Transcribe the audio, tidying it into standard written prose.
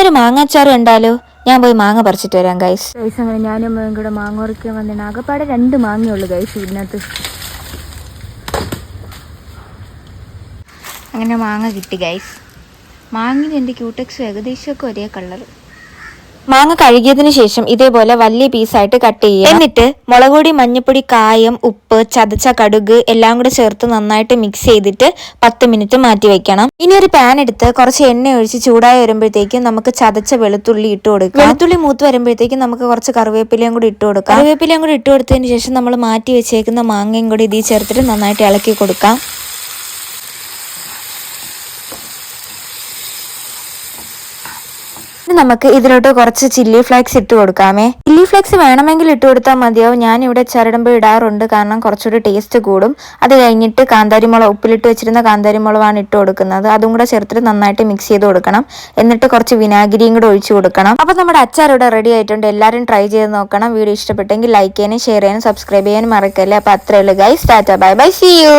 ഇന്നൊരു മാങ്ങാച്ചാറ് കണ്ടാലോ? ഞാൻ പോയി മാങ്ങ പറിച്ചിട്ട് വരാം ഗൈസ്. അങ്ങനെ ഞാനും കൂടെ മാങ്ങ പറിക്കാൻ വന്നതാണ്. ആകെപ്പാടെ 2 മാങ്ങയുള്ളൂ ഗൈസ് ഇതിനകത്ത്. അങ്ങനെ മാങ്ങ കിട്ടി ഗൈസ്. മാങ്ങയും എൻ്റെ ക്യൂടെക്സും ഏകദേശമൊക്കെ ഒരേ കളർ. മാങ്ങ കഴുകിയതിന് ശേഷം ഇതേപോലെ വലിയ പീസായിട്ട് കട്ട് ചെയ്യുക. എന്നിട്ട് മുളകുപൊടി, മഞ്ഞപ്പൊടി, കായം, ഉപ്പ്, ചതച്ച കടുക് എല്ലാം കൂടെ ചേർത്ത് നന്നായിട്ട് മിക്സ് ചെയ്തിട്ട് 10 മിനിറ്റ് മാറ്റി വെക്കണം. ഇനി ഒരു പാൻ എടുത്ത് കുറച്ച് എണ്ണ ഒഴിച്ച് ചൂടായി വരുമ്പോഴത്തേക്കും നമുക്ക് ചതച്ച വെളുത്തുള്ളി ഇട്ട് കൊടുക്കാം. വെളുത്തുള്ളി മൂത്ത് വരുമ്പോഴത്തേക്കും നമുക്ക് കുറച്ച് കറിവേപ്പിലയും കൂടി ഇട്ട് കൊടുക്കാം. കറിവേപ്പിലയും കൂടി ഇട്ട് കൊടുത്തതിന് ശേഷം നമ്മൾ മാറ്റി വെച്ചേക്കുന്ന മാങ്ങയും കൂടി ഇതിൽ ചേർത്തിട്ട് നന്നായിട്ട് ഇളക്കി കൊടുക്കാം. നമുക്ക് ഇതിലോട്ട് കുറച്ച് ചില്ലി ഫ്ലേക്സ് ഇട്ട് കൊടുക്കാമേ. ചില്ലി ഫ്ലേക്സ് വേണമെങ്കിൽ ഇട്ട് കൊടുത്താൽ മതിയാവും. ഞാനിവിടെ ചിരടുമ്പോൾ ഇടാറുണ്ട്, കാരണം കുറച്ചുകൂടി ടേസ്റ്റ് കൂടും. അത് കഴിഞ്ഞിട്ട് കാന്താരിമുളക്, ഉപ്പിലിട്ട് വെച്ചിരുന്ന കാന്താരിമുളകാണ് ഇട്ട് കൊടുക്കുന്നത്. അതും കൂടെ ചേർത്തിട്ട് നന്നായിട്ട് മിക്സ് ചെയ്ത് കൊടുക്കണം. എന്നിട്ട് കുറച്ച് വിനാഗിരിയും കൂടെ ഒഴിച്ചു കൊടുക്കണം. അപ്പോൾ നമ്മുടെ അച്ചാർ ഇവിടെ റെഡി ആയിട്ടുണ്ട്. എല്ലാവരും ട്രൈ ചെയ്ത് നോക്കണം. വീഡിയോ ഇഷ്ടപ്പെട്ടെങ്കിൽ ലൈക്ക് ചെയ്യാനും ഷെയർ ചെയ്യാനും സബ്സ്ക്രൈബ് ചെയ്യാനും മറക്കല്ലേ. അപ്പോൾ അത്രയേ ഉള്ളൂ ഗൈസ്. ടാറ്റാ, ബൈ ബൈ, സീ യു.